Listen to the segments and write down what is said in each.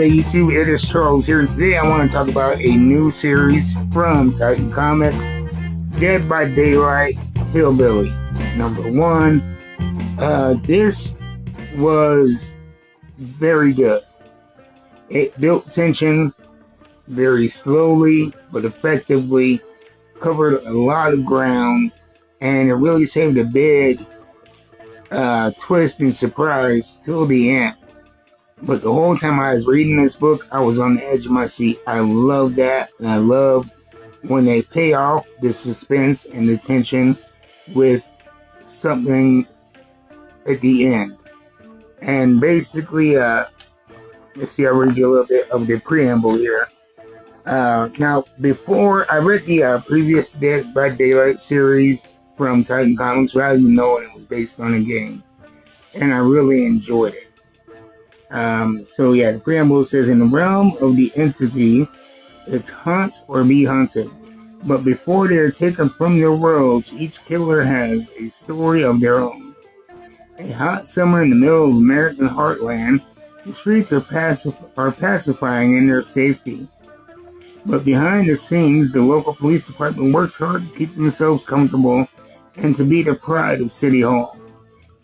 there, YouTube? It is Charles here, and today I want to talk about a new series from Titan Comics, Dead by Daylight, Hillbilly, #1. This was very good. It built tension very slowly but effectively, covered a lot of ground, and it really saved a big twist and surprise till the end. But the whole time I was reading this book, I was on the edge of my seat. I love that, and I love when they pay off the suspense and the tension with something at the end. And basically, let's see, I'll read you a little bit of the preamble here. Now, before I read the previous Dead by Daylight series from Titan Comics, without even knowing it was based on a game, and I really enjoyed it. So yeah, the preamble says, in the realm of the entity, it's hunt or be hunted. But before they are taken from their worlds, each killer has a story of their own. A hot summer in the middle of American heartland, the streets are pacifying in their safety. But behind the scenes, the local police department works hard to keep themselves comfortable and to be the pride of City Hall.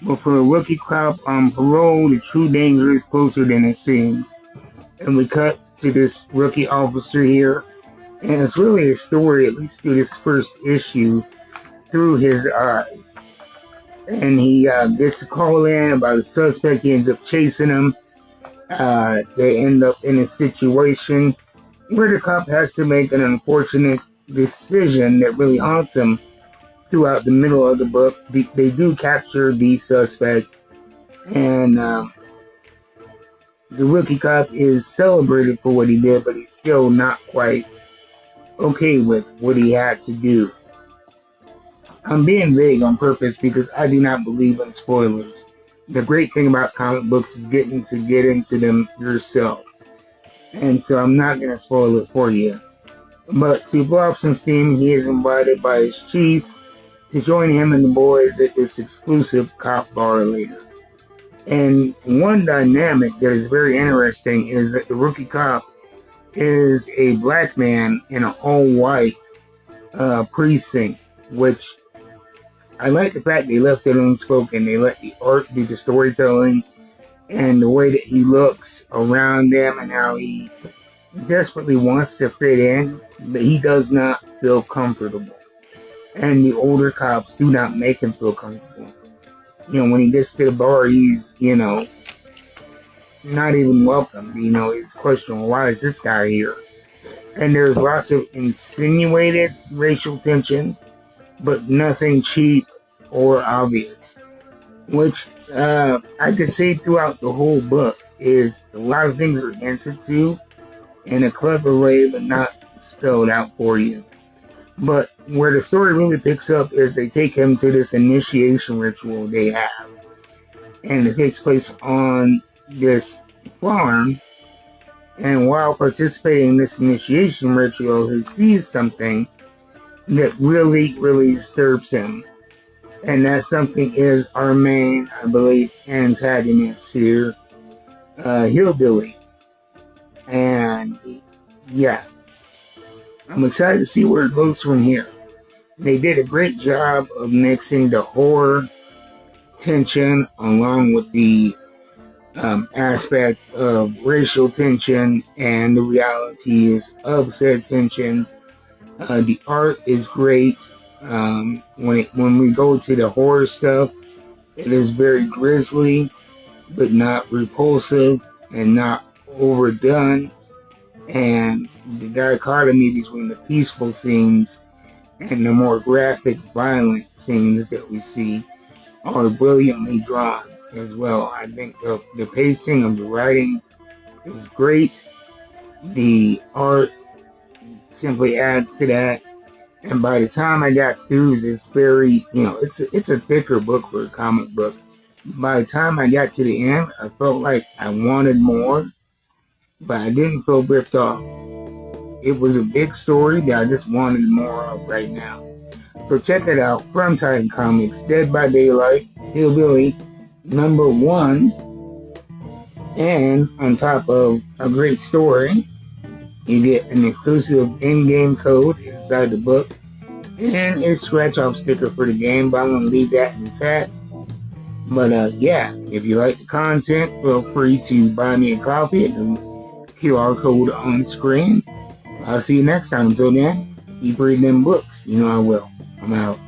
But for a rookie cop on parole, the true danger is closer than it seems. And we cut to this rookie officer here, and it's really a story, at least through this first issue, through his eyes. And he gets a call in about a suspect. He ends up chasing him. They end up in a situation where the cop has to make an unfortunate decision that really haunts him throughout the middle of the book. They do capture the suspect, and the rookie cop is celebrated for what he did, but he's still not quite okay with what he had to do. I'm being vague on purpose because I do not believe in spoilers. The great thing about comic books is getting to get into them yourself, and so I'm not going to spoil it for you. But to blow off some steam, he is invited by his chief to join him and the boys at this exclusive cop bar later. And one dynamic that is very interesting is that the rookie cop is a black man in an all-white precinct, which I like the fact they left it unspoken. They let the art do the storytelling, and the way that he looks around them and how he desperately wants to fit in, but he does not feel comfortable. And the older cops do not make him feel comfortable. You know, when he gets to the bar, he's, not even welcome. He's questioning, why is this guy here? And there's lots of insinuated racial tension, but nothing cheap or obvious. Which I could say throughout the whole book is a lot of things are hinted to in a clever way, but not spelled out for you. But where the story really picks up is they take him to this initiation ritual they have. And it takes place on this farm. And while participating in this initiation ritual, he sees something that really, really disturbs him. And that something is our main, I believe, antagonist here, Hillbilly. And yeah, I'm excited to see where it goes from here. They did a great job of mixing the horror, tension, along with the aspect of racial tension and the realities of said tension. The art is great. When we go to the horror stuff, it is very grisly, but not repulsive and not overdone. And the dichotomy between the peaceful scenes and the more graphic, violent scenes that we see are brilliantly drawn as well. I think the pacing of the writing is great. The art simply adds to that. And by the time I got through this very, it's a thicker book for a comic book. By the time I got to the end, I felt like I wanted more, but I didn't feel ripped off. It was a big story that I just wanted more of right now. So check it out from Titan Comics, Dead by Daylight, Hillbilly, #1. And on top of a great story, you get an exclusive in-game code inside the book and a scratch-off sticker for the game, but I'm going to leave that in the chat. But yeah, if you like the content, feel free to buy me a coffee at the QR code on screen. I'll see you next time. Until then, keep reading them books. You know I will. I'm out.